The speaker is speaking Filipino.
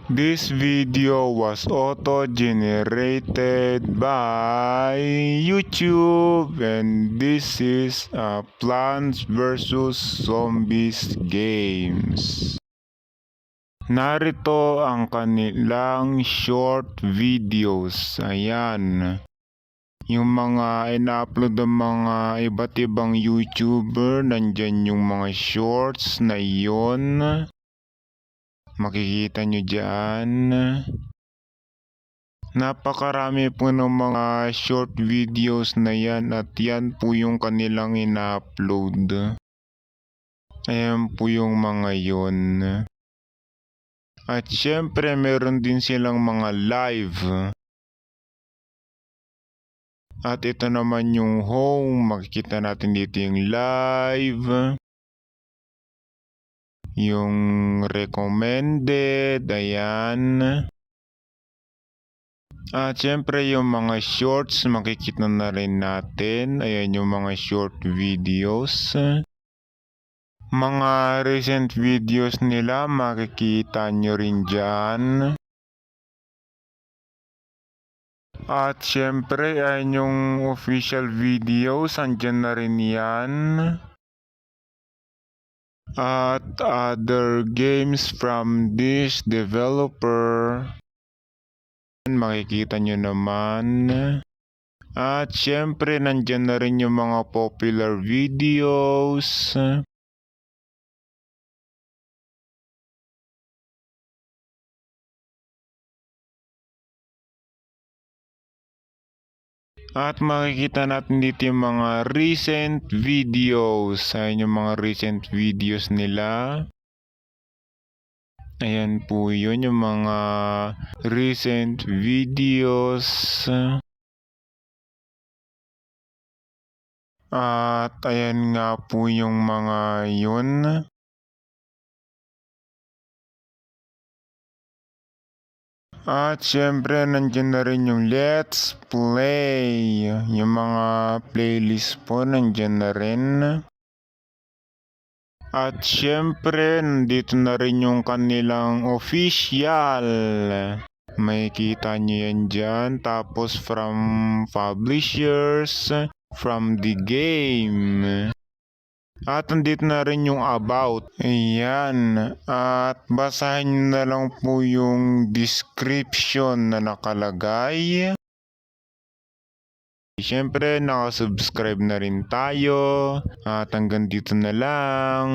This video was auto-generated by YouTube, and this is Plants vs. Zombies games. Narito ang kanilang short videos. Ayan. Yung mga ina-upload ng mga iba't ibang YouTuber, nandyan yung mga shorts na iyon. Makikita nyo dyan. Napakarami po ng mga short videos na yan at yan po yung kanilang ina-upload. Ayan po yung mga yon. At syempre meron din silang mga live. At ito naman yung home. Makikita natin dito yung live. Yung recommended. Ayan. At syempre yung mga shorts. Makikita na rin natin. Ayan yung mga short videos. Mga recent videos nila. Makikita nyo rin dyan. At syempre, ayan yung official videos, andyan na rin yan. At other games from this developer, makikita nyo naman. At syempre, nandyan na rin yung mga popular videos. At makikita natin dito yung mga recent videos. Ayan yung mga recent videos nila. Ayan po yun yung mga recent videos. At ayan nga po yung mga yun. At syempre, nandiyan na rin yung Let's Play. Yung mga playlist po, nandiyan na rin. At syempre, nandito na rin yung kanilang official. Makikita nyo yan dyan. Tapos from publishers, from the game. At nandito na rin yung about. Ayan. At basahin nyo na lang po yung description na nakalagay. Siyempre, nakasubscribe na rin tayo. At hanggang dito na lang.